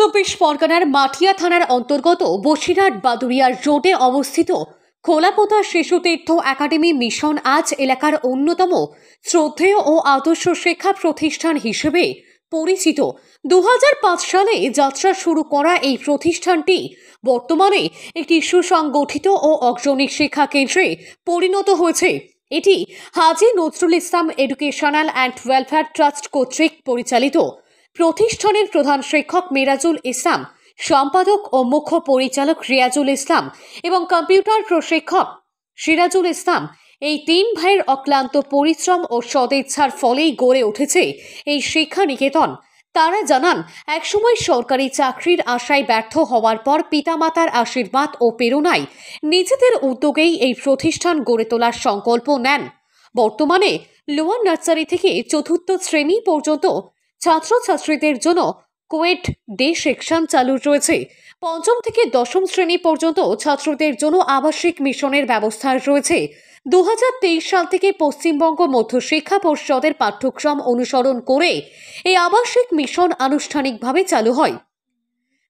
চব্বিশ পরগনার মাঠিয়া থানার অন্তর্গত বসিরহাট বাদুরিয়া রোডে অবস্থিত খোলাপোতা শিশু তীর্থ একাডেমি মিশন আজ এলাকার অন্যতম শ্রদ্ধেয় ও আদর্শ শিক্ষা প্রতিষ্ঠান হিসেবে পরিচিত। 2005 সালে যাত্রা শুরু করা এই প্রতিষ্ঠানটি বর্তমানে একটি সুসংগঠিত ও অগ্রণী শিক্ষা কেন্দ্রে পরিণত হয়েছে। এটি হাজী Nazrul Islam educational and welfare trust কর্তৃক পরিচালিত। প্রতিষ্ঠানের প্রধান শিক্ষক মিরাজুল ইসলাম, সম্পাদক ও মুখ্য পরিচালক রিয়াজুল ইসলাম এবং কম্পিউটার প্রশিক্ষক সিরাজুল ইসলাম, এই তিন ভাইয়ের অক্লান্ত পরিশ্রম ও সদিচ্ছার ফলেই গড়ে উঠেছে এই শিক্ষা নিকেতন। তারা জানান, একসময় সরকারি চাকরির আশায় ব্যর্থ হওয়ার পর পিতামাতার আশীর্বাদ ও প্রেরণায় নিজেদের উদ্যোগেই এই প্রতিষ্ঠান গড়ে তোলার সংকল্প নেন। বর্তমানে লোয়ার নার্সারি থেকে চতুর্থ শ্রেণী পর্যন্ত ছাত্রছাত্রীদের জন্য কোয়েট ডে সেকশন চালু রয়েছে। পঞ্চম থেকে দশম শ্রেণী পর্যন্ত ছাত্রদের জন্য আবাসিক মিশনের ব্যবস্থা রয়েছে। 2023 সাল থেকে পশ্চিমবঙ্গ মধ্যশিক্ষা পর্ষদের পাঠ্যক্রম অনুসরণ করে এই আবাসিক মিশন আনুষ্ঠানিকভাবে চালু হয়।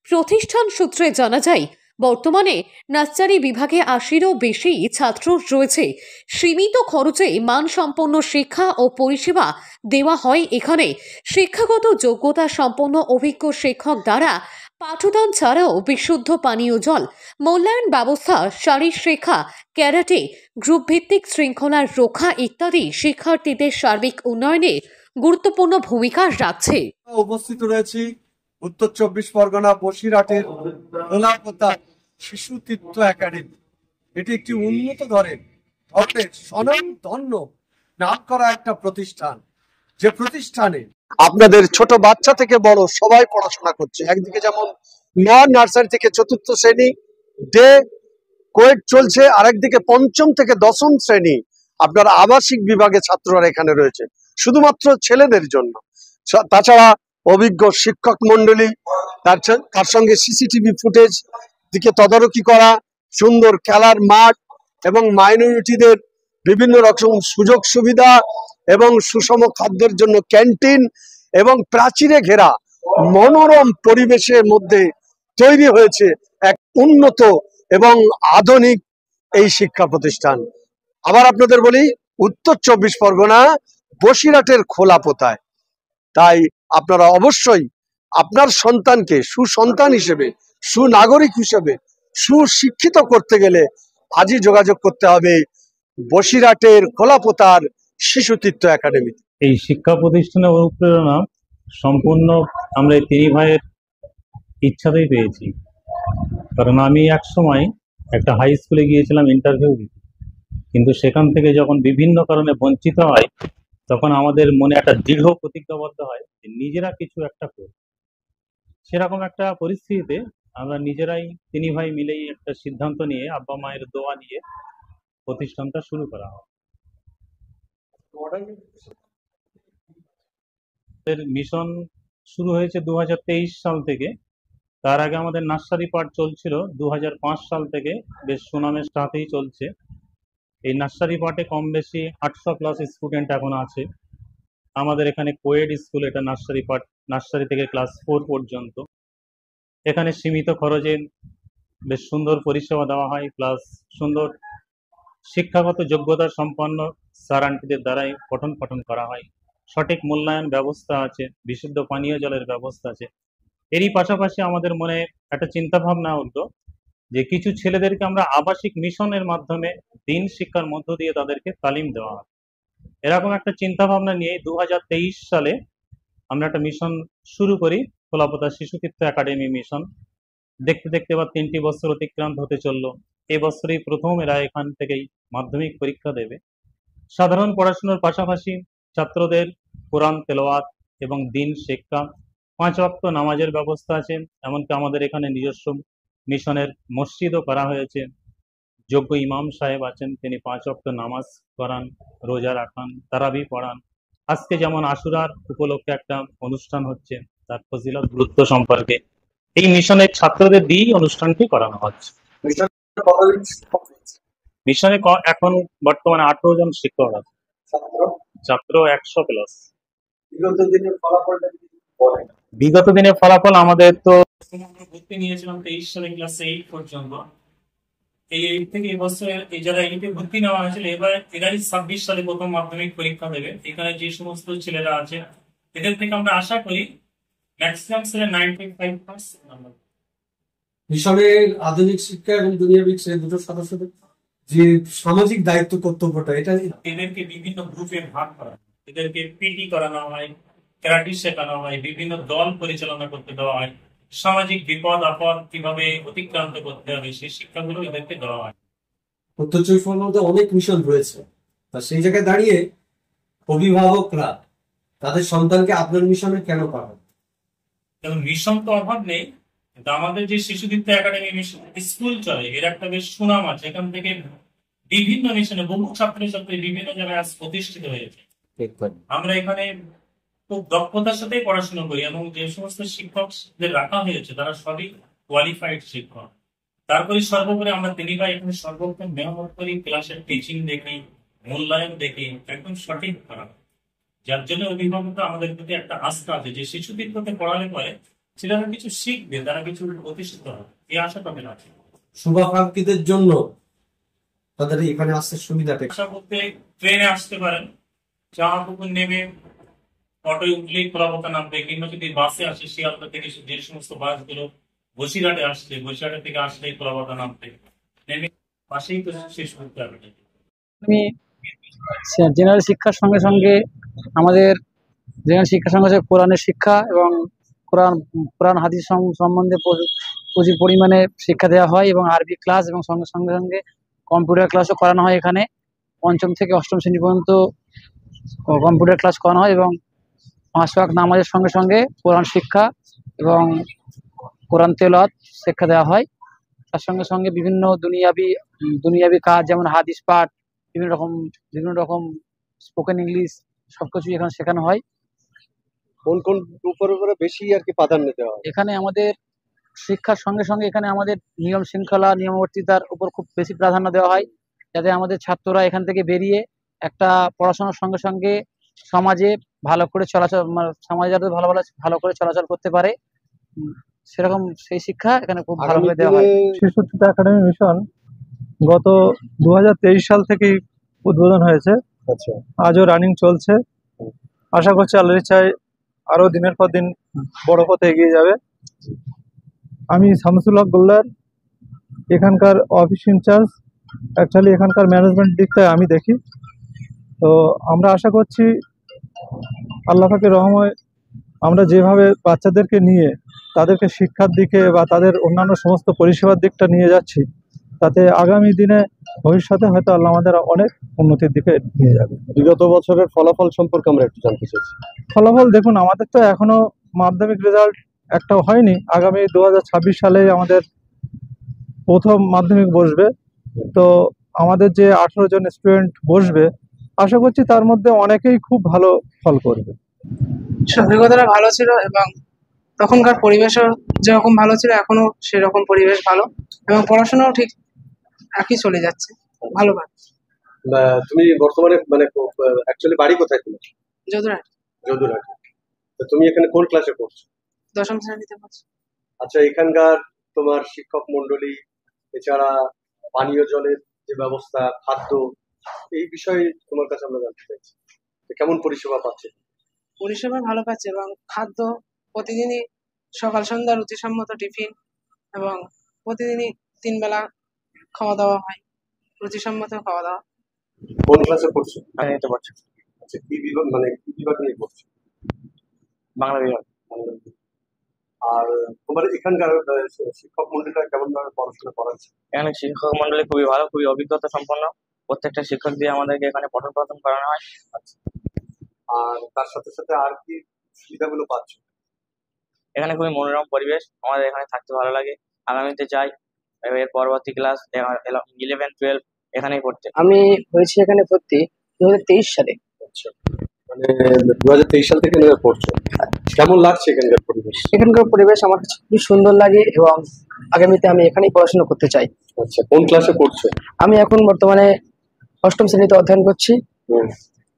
প্রতিষ্ঠান সূত্রে জানা যায়, বর্তমানে নার্সারি বিভাগে 80-রও বেশি ছাত্র রয়েছে। সীমিত খরচে মানসম্পন্ন শিক্ষা ও পরিষেবা দেওয়া হয় এখানে। শিক্ষাগত যোগ্যতা সম্পন্ন অভিজ্ঞ শিক্ষক দ্বারা পাঠদান ছাড়াও বিশুদ্ধ পানীয় জল, মূল্যায়ন ব্যবস্থা, শারীরিক শিক্ষা, ক্যারাটে, গ্রুপ ভিত্তিক শৃঙ্খলার রক্ষা ইত্যাদি শিক্ষার্থীদের সার্বিক উন্নয়নে গুরুত্বপূর্ণ ভূমিকা রাখছে। উপস্থিত রয়েছি উত্তর চব্বিশ পরগনা বসিরহাটের খোলাপোতা শিশু তীর্থ একাডেমি। এটি একটি উন্নত ধরনের স্বনামধন্য নাম করা একটা প্রতিষ্ঠান, যে প্রতিষ্ঠানে আপনাদের ছোট বাচ্চা থেকে বড় সবাই পড়াশোনা করছে। একদিকে যেমন লোয়ার নার্সারি থেকে চতুর্থ শ্রেণী ডে কোয়েট চলছে, আরেকদিকে পঞ্চম থেকে দশম শ্রেণী আপনার আবাসিক বিভাগে ছাত্ররা এখানে রয়েছে শুধুমাত্র ছেলেদের জন্য। তাছাড়া অভিজ্ঞ শিক্ষক মন্ডলী, তার সঙ্গে সিসিটিভি ফুটেজ দিকে তদারকি করা, সুন্দর খেলার মাঠ এবং মাইনরিটিদের বিভিন্ন রকম সুযোগ সুবিধা এবং সুষম খাদ্যের জন্য ক্যান্টিন এবং প্রাচীরে ঘেরা মনোরম পরিবেশের মধ্যে তৈরি হয়েছে এক উন্নত এবং আধুনিক এই শিক্ষা প্রতিষ্ঠান। আবার আপনাদের বলি, উত্তর চব্বিশ পরগনা বসিরহাটের খোলাপোতায়। তাই আপনারা অবশ্যই আপনার সন্তানকে সুসন্তান হিসেবে, সুনাগরিক হিসেবে সুশিক্ষিত করতে গেলে আজই যোগাযোগ করতে হবে বসিরহাটের খোলাপোতার শিশু তীর্থ একাডেমি। এই শিক্ষা প্রতিষ্ঠানের অনুপ্রেরণা সম্পূর্ণ আমরা এই তিন ভাইয়ের ইচ্ছাতেই পেয়েছি। কারণ আমি এক সময় একটা হাই স্কুলে গিয়েছিলাম ইন্টারভিউ দিতে, কিন্তু সেখান থেকে যখন বিভিন্ন কারণে বঞ্চিত হয়, তখন আমাদের মনে একটা দৃঢ় প্রতিজ্ঞাবদ্ধ হয় যে নিজেরা কিছু একটা করব। সেরকম একটা পরিস্থিতিতে আমরা নিজেরাই তিন ভাই মিলেই একটা সিদ্ধান্ত নিয়ে, আব্বা মায়ের দোয়া নিয়ে প্রতিষ্ঠানটা শুরু করা হয়। মিশন শুরু হয়েছে 2023 সাল থেকে। তার আগে আমাদের নার্সারি পার্ট চলছিল 2005 সাল থেকে, বেশ সুনামের সাথেই চলছে। এই নার্সারি পার্টে কম বেশি 800+ স্টুডেন্ট এখন আছে। আমাদের এখানে কোয়েড স্কুল, এটা নার্সারি পার্ট, নার্সারি থেকে ক্লাস 4 পর্যন্ত। এখানে সীমিত খরচে বেশ সুন্দর পরিষেবা দেওয়া হয়, প্লাস সুন্দর শিক্ষাগত যোগ্যতা সম্পন্ন স্যার আন্টিদের দ্বারাই পঠন পাঠন করা হয়। সঠিক মূল্যায়ন ব্যবস্থা আছে, বিশুদ্ধ পানীয় জলের ব্যবস্থা আছে। এরই পাশাপাশি আমাদের মনে একটা চিন্তা ভাবনা হলো যে কিছু ছেলেদেরকে আমরা আবাসিক মিশনের মাধ্যমে দিন শিক্ষার মধ্য দিয়ে তাদেরকে তালিম দেওয়া হয়। এরকম একটা চিন্তা ভাবনা নিয়ে 2023 সালে আমরা একটা মিশন শুরু করি, খোলাপোতা শিশু তীর্থ একাডেমি মিশন। দেখতে দেখতে এবার 3টি বছর অতিক্রান্ত হতে চললো। এই বছরই প্রথম এরা এখান থেকেই মাধ্যমিক পরীক্ষা দেবে। সাধারণ পড়াশোনার পাশাপাশি ছাত্রদের কোরআন তেলাওয়াত এবং দিন শিক্ষা, 5 ওয়াক্ত নামাজের ব্যবস্থা আছে। এমনকি আমাদের এখানে নিজস্ব মিশনের মসজিদও করা হয়েছে। যোগ্য ইমাম সাহেব আছেন, তিনি 5 ওয়াক্ত নামাজ করান, রোজা রাখান, তারাবি পড়ান। আজকে যেমন আশুরার উপলক্ষে একটা অনুষ্ঠান হচ্ছে, তার ফজিলত গুরুত্ব সম্পর্কে এই মিশনের ছাত্রদের দিয়েই অনুষ্ঠানটি করানো হচ্ছে। মিশনে এখন বর্তমানে 18 জন শিক্ষক আছে, ছাত্র 100+। বিগত দিনের ফলাফল আমাদের তো আমরা ভর্তি নিয়েছিলাম 23 সালে ক্লাস 8 পর্যন্ত। এই 8 থেকে এই বছরে এই যারা 8 এ ভর্তি নেওয়া হয়েছিল এবার এরাই 26 সালে প্রথম মাধ্যমিক পরীক্ষা দেবে। এখানে যে সমস্ত ছেলেরা আছে এদের থেকে আমরা আশা করি ম্যাক্সিমাম ছেলে 95% নাম্বার। মিশনের আধুনিক শিক্ষা এবং দুনিয়াবি এই দুটো সদস্যদের যে সামাজিক দায়িত্ব কর্তব্যটা এটা এদেরকে বিভিন্ন গ্রুপে ভাগ করা, এদেরকে পিটি করানো হয়, ক্যারাটি শেখানো হয়, বিভিন্ন দল পরিচালনা করতে দেওয়া হয়, সামাজিক বিপদ আপদ কিভাবে অতিক্রান্ত করতে হবে সেই শিক্ষাগুলো এদেরকে দেওয়া হয়। উত্তর চব্বিশ পরগনার মধ্যে অনেক মিশন রয়েছে, তা সেই জায়গায় দাঁড়িয়ে অভিভাবকরা তাদের সন্তানকে আপনার মিশনে কেন পাবেন? কারণ মিশন তো অভাব নেই, কিন্তু আমাদের যে শিশুদিত্য একাডেমি মিশন স্কুল চলে এর একটা বেশ সুনাম আছে। এখান থেকে বিভিন্ন মিশনে বহু ছাত্রছাত্রী বিভিন্ন জায়গায় আজ প্রতিষ্ঠিত হয়েছে। আমরা এখানে খুব দক্ষতার সাথে পড়াশোনা করি এবং যে সমস্ত শিক্ষকদের রাখা হয়েছে তারা সবই কোয়ালিফাইড শিক্ষক। তারপরে সর্বোপরি আমরা তিনিরা এখানে সর্বোত্তম মেহনত করি, ক্লাসের টিচিং দেখি, মূল্যায়ন দেখি, একদম সঠিক করা। যার জন্য অভিভাবকরা আমাদের প্রতি একটা আস্থা আছে যে শিশুদিত্যতে পড়ালে পরে ছেলেরা কিছু শিখবে, তারা কিছু প্রতিষ্ঠিত হবে, এই আশা তাদের আছে। শুভাকাঙ্ক্ষীদের জন্য তাদের এখানে আসতে সুবিধাটা আশা করতে ট্রেনে আসতে পারেন, চাঁপুকুর নেমে অটোয় উঠলেই খোলাপথা নামবে, কিংবা যদি বাসে আসে শিয়ালদা থেকে যে সমস্ত বাসগুলো বসিরহাটে আসছে, বসিরহাটে থেকে আসলেই খোলাপথা নামবে, নেমে পাশেই তো শেষ করতে হবে। আমি জেনারেল শিক্ষার সঙ্গে সঙ্গে আমাদের জেনারেল শিক্ষার সঙ্গে সঙ্গে কোরআনের শিক্ষা এবং কোরআন হাদিস সম্বন্ধে প্রচুর পরিমাণে শিক্ষা দেওয়া হয় এবং আরবি ক্লাস এবং সঙ্গে সঙ্গে সঙ্গে কম্পিউটার ক্লাসও করানো হয়। এখানে 5ম থেকে 8ম শ্রেণী পর্যন্ত কম্পিউটার ক্লাস করানো হয় এবং 5 ওয়াক্ত নামাজের সঙ্গে সঙ্গে কোরআন শিক্ষা এবং কোরআন তেলাওয়াত শিক্ষা দেওয়া হয়। তার সঙ্গে সঙ্গে বিভিন্ন দুনিয়াবি কাজ যেমন হাদিস পাঠ, বিভিন্ন রকম স্পোকেন ইংলিশ সবকিছু এখানে শেখানো হয়। কোন কোন উপরে বেশি আর কি প্রাধান্য দেওয়া হয়? এখানে আমাদের শিক্ষার সঙ্গে সঙ্গে এখানে আমাদের নিয়ম শৃঙ্খলা নিয়মাবর্তিতার উপর খুব বেশি প্রাধান্য দেওয়া হয়, যাতে আমাদের ছাত্ররা এখান থেকে বেরিয়ে একটা পড়াশোনার সঙ্গে সঙ্গে সমাজে ভালো করে সমাজে যাতে ভালো করে চলাচল করতে পারে, সেরকম সেই শিক্ষা এখানে খুব ভালোভাবে দেওয়া হয়। শিশুদিত্য একাডেমি মিশন গত 2023 সাল থেকেই উদ্বোধন হয়েছে। আচ্ছা, আজও রানিং চলছে। আশা করছি আল্লাহর ইচ্ছায় আরো দিনের পর দিন বড় পথে এগিয়ে যাবে। আমি শামসুল হক গোল্লার, এখানকার অফিস ইনচার্জ। অ্যাকচুয়ালি এখানকার ম্যানেজমেন্ট দিকটা আমি দেখি। তো আমরা আশা করছি আল্লাহ পাকের রহমতে আমরা যেভাবে বাচ্চাদেরকে নিয়ে তাদেরকে শিক্ষার দিকে বা তাদের অন্যান্য সমস্ত পরিষেবার দিকটা নিয়ে যাচ্ছি, তাতে আগামী দিনে ভবিষ্যতে হয়তো আল্লাহ আমাদের অনেক উন্নতির দিকে নিয়ে যাবে। বিগত বছরের ফলাফল সম্পর্কে আমরা একটু জানতে চাইছি। ফলাফল দেখুন, আমাদের তো এখনো মাধ্যমিক রেজাল্ট একটাও হয়নি। আগামী 2026 সালে আমাদের প্রথম মাধ্যমিক বসবে। তো আমাদের যে 18 জন স্টুডেন্ট বসবে, আশা করছি তার মধ্যে অনেকেই খুব ভালো ফল করবে। অভিজ্ঞতাটা ভালো ছিল এবং তখনকার পরিবেশও যেরকম ভালো ছিল এখনো সেরকম পরিবেশ ভালো এবং পড়াশোনাও ঠিক একই চলে যাচ্ছে ভালোভাবে। তুমি বর্তমানে মানে অ্যাকচুয়ালি বাড়ি কোথায় তোমার? যদুরাট। যদুরাট। তো তুমি এখানে কোন ক্লাসে পড়ছো? 10ম শ্রেণীতে পড়ছি। আচ্ছা, এখানকার তোমার শিক্ষক মন্ডলী, এছাড়া পানীয় জলের যে ব্যবস্থা, খাদ্য, এই বিষয়ে তোমার কাছে আমরা জানতে চাইছি কেমন পরিষেবা পাচ্ছে? পরিষেবা ভালো পাচ্ছে এবং খাদ্য প্রতিদিনই সকাল সন্ধ্যা রুচিসম্মত টিফিন এবং প্রতিদিনই 3 বেলা খাওয়া দাওয়া হয়, রুচিসম্মত খাওয়া দাওয়া। কোন ক্লাসে পড়ছো? আমি নিতে পারছি আচ্ছা, কি বিভাগ মানে কি বিভাগ নিয়ে পড়ছো? বাংলা বিভাগ। আর তোমার এখানকার শিক্ষক মন্ডলীরা কেমন ভাবে পড়াশোনা করাচ্ছে? এখানে শিক্ষক মন্ডলী খুবই ভালো, খুবই অভিজ্ঞতা সম্পন্ন। প্রত্যেকটা শিক্ষক দিয়ে আমাদেরকে এখানে পঠন পাঠন করানো হয়। আচ্ছা, আর তার সাথে সাথে আর কি সুবিধাগুলো পাচ্ছ? এখানে খুবই মনোরম পরিবেশ, আমাদের এখানে থাকতে ভালো লাগে। আগামীতে চাই এর পরবর্তী ক্লাস 11, 12 এখানেই পড়তে। আমি হয়েছি এখানে ভর্তি 2023 সালে। আচ্ছা, মানে 2023 সাল থেকে পড়ছো। কেমন লাগছে এখানকার পরিবেশ? এখানকার পরিবেশ আমার কাছে খুবই সুন্দর লাগে এবং আগামীতে আমি এখানেই পড়াশোনা করতে চাই। আচ্ছা, কোন ক্লাসে পড়ছো? আমি এখন বর্তমানে 8ম শ্রেণীতে অধ্যয়ন করছি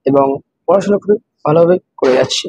এবং পড়াশোনা খুবই ভালোভাবে করে যাচ্ছি।